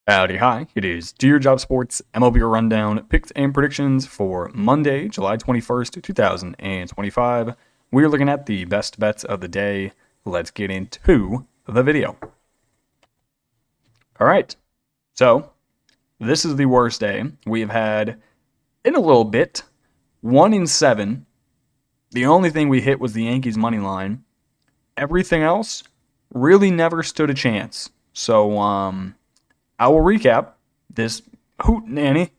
Howdy, hi. It is Do Your Job Sports MLB Rundown picks and predictions for Monday, July 21st, 2025. We're looking at the best bets of the day. Let's get into the video. All right. So, this is the worst day we've had in a little bit. 1 in 7. The only thing we hit was the Yankees money line. Everything else really never stood a chance. So, I will recap this hoot nanny,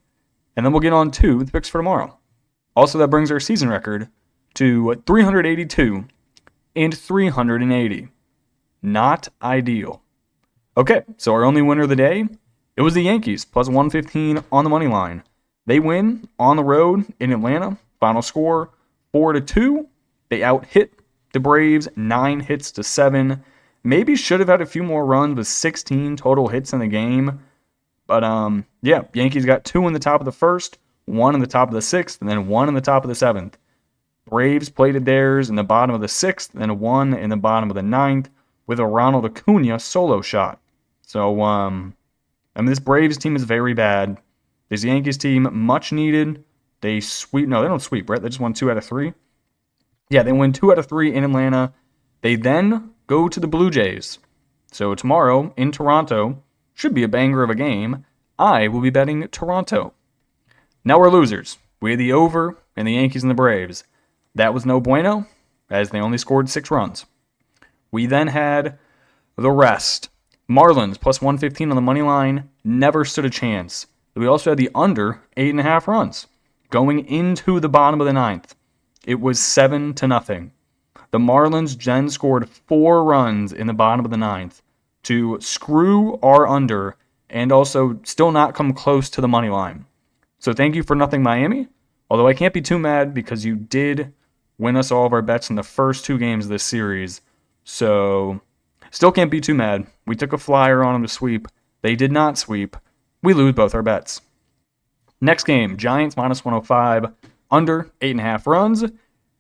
and then we'll get on to the picks for tomorrow. Also, that brings our season record to 382 and 380. Not ideal. Okay, so our only winner of the day, it was the Yankees, plus 115 on the money line. They win on the road in Atlanta. Final score, 4-2. They out-hit the Braves, 9 hits to 7. Maybe should have had a few more runs with 16 total hits in the game. But, Yankees got 2 in the top of the first, 1 in the top of the 6th, and then 1 in the top of the 7th. Braves plated theirs in the bottom of the 6th, and 1 in the bottom of the 9th with a Ronald Acuna solo shot. So, this Braves team is very bad. This Yankees team, much needed. They don't sweep, right? They just won 2 out of 3. Yeah, they win 2 out of 3 in Atlanta. They then go to the Blue Jays. So tomorrow in Toronto, should be a banger of a game. I will be betting Toronto. Now we're losers. We had the over and the Yankees and the Braves. That was no bueno, as they only scored 6 runs. We then had the rest. Marlins plus 115 on the money line. Never stood a chance. We also had the under 8.5 runs. Going into the bottom of the 9th. It was 7-0. The Marlins then scored 4 runs in the bottom of the 9th to screw our under and also still not come close to the money line. So thank you for nothing, Miami. Although I can't be too mad because you did win us all of our bets in the first 2 games of this series. So still can't be too mad. We took a flyer on them to sweep. They did not sweep. We lose both our bets. Next game, Giants minus 105, under 8.5 runs.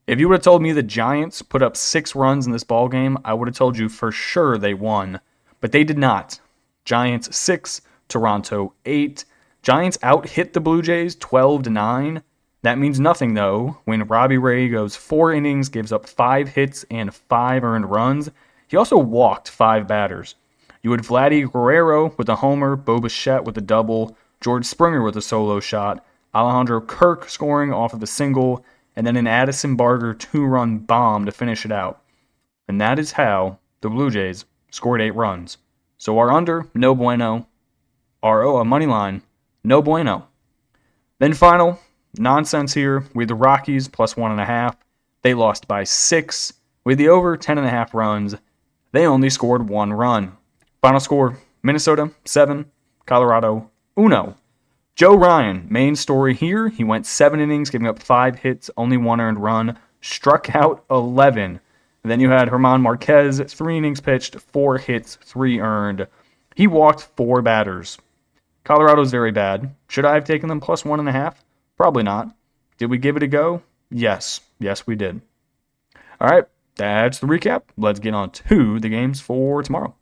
If you would have told me the Giants put up 6 runs in this ball game, I would have told you for sure they won. But they did not. Giants 6, Toronto 8. Giants out-hit the Blue Jays 12-9. That means nothing, though, when Robbie Ray goes 4 innings, gives up 5 hits and 5 earned runs. He also walked 5 batters. You had Vladdy Guerrero with a homer, Bo Bichette with a double, George Springer with a solo shot, Alejandro Kirk scoring off of a single, and then an Addison Barger 2-run bomb to finish it out. And that is how the Blue Jays scored 8 runs. So our under, no bueno. Our money line, no bueno. Then final, nonsense here. We had the Rockies plus 1.5. They lost by 6. We had the over 10.5 runs. They only scored 1 run. Final score, Minnesota 7, Colorado 1. Joe Ryan, main story here. He went 7 innings, giving up 5 hits, only 1 earned run, struck out 11. And then you had German Marquez, 3 innings pitched, 4 hits, 3 earned. He walked 4 batters. Colorado's very bad. Should I have taken them plus 1.5? Probably not. Did we give it a go? Yes. Yes, we did. All right, that's the recap. Let's get on to the games for tomorrow.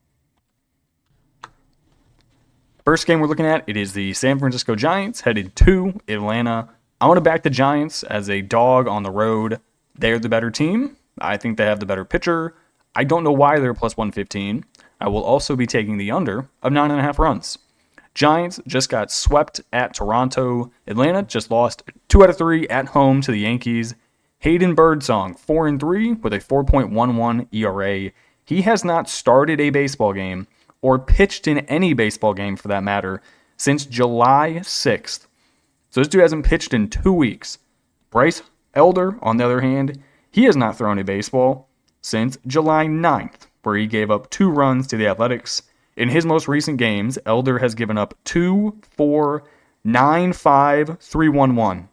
First game we're looking at, it is the San Francisco Giants headed to Atlanta. I want to back the Giants as a dog on the road. They're the better team. I think they have the better pitcher. I don't know why they're plus 115. I will also be taking the under of 9.5 runs. Giants just got swept at Toronto. Atlanta just lost 2 out of 3 at home to the Yankees. Hayden Birdsong, 4-3 with a 4.11 ERA. He has not started a baseball game or pitched in any baseball game for that matter since July 6th. So this dude hasn't pitched in 2 weeks. Bryce Elder, on the other hand, he has not thrown a baseball since July 9th, where he gave up 2 runs to the Athletics. In his most recent games, Elder has given up 2, 4, 9, 5, 3-1-1.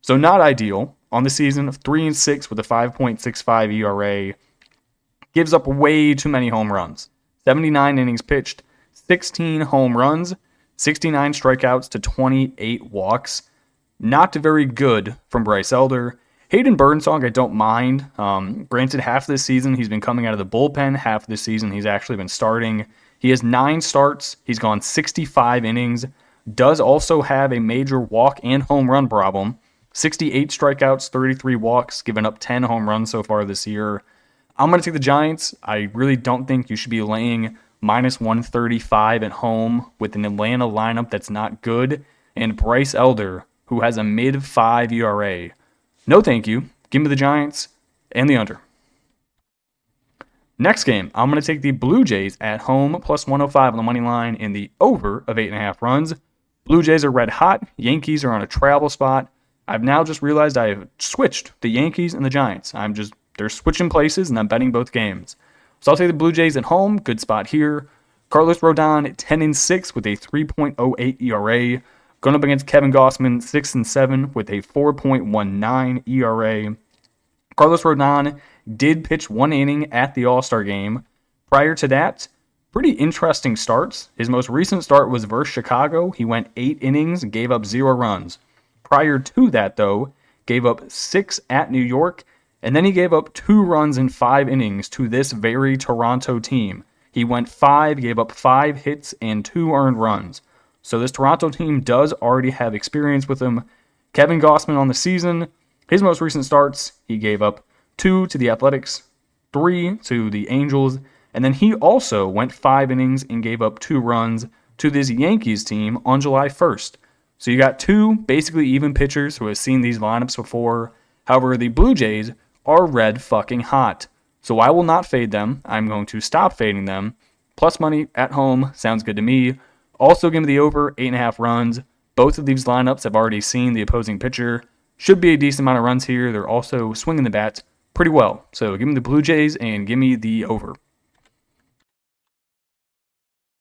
So not ideal. On the season, 3-6 with a 5.65 ERA. Gives up way too many home runs. 79 innings pitched, 16 home runs, 69 strikeouts to 28 walks. Not very good from Bryce Elder. Hayden Birdsong, I don't mind. Granted, half of this season he's been coming out of the bullpen. Half of this season he's actually been starting. He has 9 starts. He's gone 65 innings. Does also have a major walk and home run problem. 68 strikeouts, 33 walks, given up 10 home runs so far this year. I'm going to take the Giants. I really don't think you should be laying minus 135 at home with an Atlanta lineup that's not good, and Bryce Elder, who has a mid-5 ERA. No thank you. Give me the Giants and the under. Next game, I'm going to take the Blue Jays at home, plus 105 on the money line, in the over of 8.5 runs. Blue Jays are red hot. Yankees are on a travel spot. I've now just realized I have switched the Yankees and the Giants. They're switching places, and I'm betting both games. So I'll take the Blue Jays at home. Good spot here. Carlos Rodon, 10-6 with a 3.08 ERA. Going up against Kevin Gausman, 6-7 with a 4.19 ERA. Carlos Rodon did pitch 1 inning at the All-Star game. Prior to that, pretty interesting starts. His most recent start was versus Chicago. He went 8 innings and gave up 0 runs. Prior to that, though, gave up 6 at New York, and then he gave up 2 runs in 5 innings to this very Toronto team. He went 5, gave up 5 hits, and 2 earned runs. So this Toronto team does already have experience with him. Kevin Gausman on the season, his most recent starts, he gave up 2 to the Athletics, 3 to the Angels, and then he also went 5 innings and gave up 2 runs to this Yankees team on July 1st. So you got 2 basically even pitchers who have seen these lineups before. However, the Blue Jays are red fucking hot. So I will not fade them. I'm going to stop fading them. Plus money at home sounds good to me. Also give me the over 8.5 runs. Both of these lineups have already seen the opposing pitcher. Should be a decent amount of runs here. They're also swinging the bat pretty well. So give me the Blue Jays and give me the over.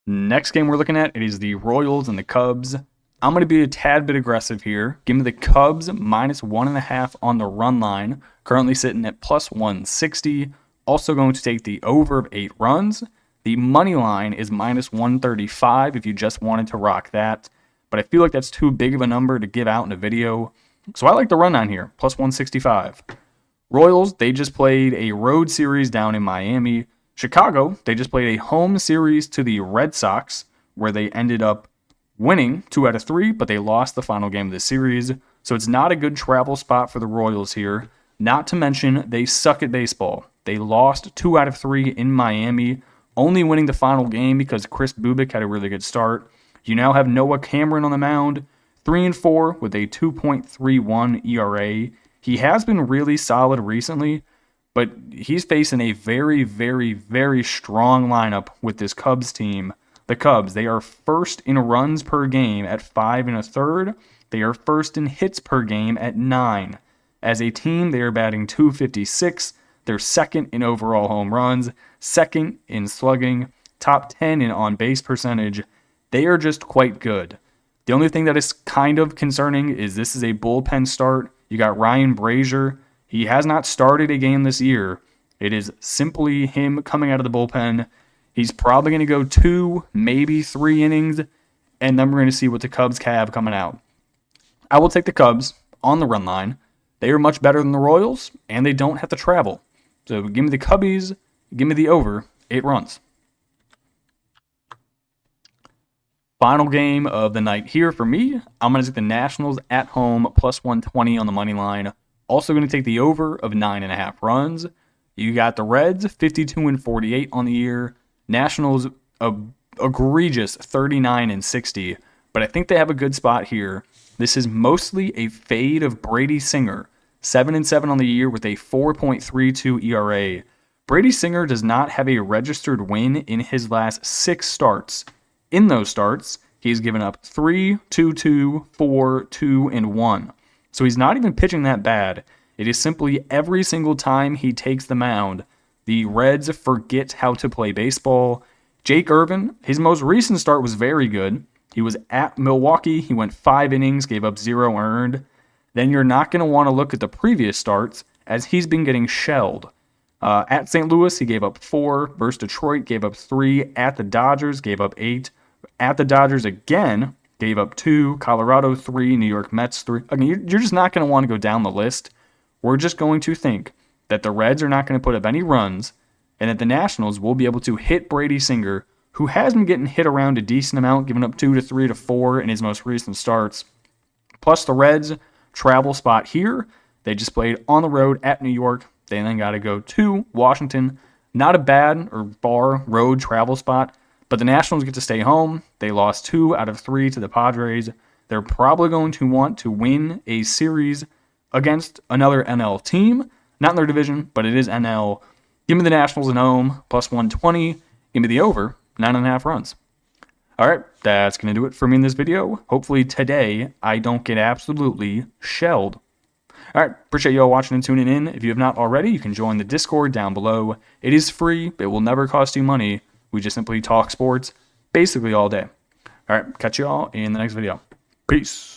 Next game we're looking at, it is the Royals and the Cubs. I'm going to be a tad bit aggressive here. Give me the Cubs minus 1.5 on the run line. Currently sitting at plus 160. Also going to take the over of 8 runs. The money line is minus 135 if you just wanted to rock that. But I feel like that's too big of a number to give out in a video. So I like the run line here, plus 165. Royals, they just played a road series down in Miami. Chicago, they just played a home series to the Red Sox, where they ended up winning 2 out of 3, but they lost the final game of the series. So it's not a good travel spot for the Royals here. Not to mention, they suck at baseball. They lost 2 out of 3 in Miami, only winning the final game because Chris Bubik had a really good start. You now have Noah Cameron on the mound, 3-4 with a 2.31 ERA. He has been really solid recently, but he's facing a very, very, very strong lineup with this Cubs team. The Cubs, they are first in runs per game at 5 1/3. They are first in hits per game at 9. As a team, they are batting .256. They're second in overall home runs, second in slugging, top 10 in on-base percentage. They are just quite good. The only thing that is kind of concerning is this is a bullpen start. You got Ryan Brazier. He has not started a game this year. It is simply him coming out of the bullpen. He's probably going to go 2, maybe 3 innings, and then we're going to see what the Cubs have coming out. I will take the Cubs on the run line. They are much better than the Royals, and they don't have to travel. So give me the Cubbies, give me the over, 8 runs. Final game of the night here for me. I'm going to take the Nationals at home, plus 120 on the money line. Also going to take the over of 9.5 runs. You got the Reds, 52-48 on the year. Nationals, egregious 39-60. But I think they have a good spot here. This is mostly a fade of Brady Singer, 7-7 on the year with a 4.32 ERA. Brady Singer does not have a registered win in his last 6 starts. In those starts, he's given up 3, 2-2, 4, 2, and 1. So he's not even pitching that bad. It is simply every single time he takes the mound, the Reds forget how to play baseball. Jake Irvin, his most recent start was very good. He was at Milwaukee. He went 5 innings, gave up 0 earned. Then you're not going to want to look at the previous starts as he's been getting shelled. At St. Louis, he gave up 4. Versus Detroit, gave up 3. At the Dodgers, gave up 8. At the Dodgers again, gave up 2. Colorado, 3. New York Mets, 3. Again, you're just not going to want to go down the list. We're just going to think that the Reds are not going to put up any runs and that the Nationals will be able to hit Brady Singer who has been getting hit around a decent amount, giving up 2 to 3 to 4 in his most recent starts. Plus the Reds, travel spot here. They just played on the road at New York. They then got to go to Washington. Not a bad or bar road travel spot, but the Nationals get to stay home. They lost 2 out of 3 to the Padres. They're probably going to want to win a series against another NL team. Not in their division, but it is NL. Give me the Nationals at home, plus 120. Give me the over, 9.5 runs. All right, that's going to do it for me in this video. Hopefully today I don't get absolutely shelled. All right, appreciate you all watching and tuning in. If you have not already, you can join the Discord down below. It is free. It will never cost you money. We just simply talk sports basically all day. All right, catch you all in the next video. Peace.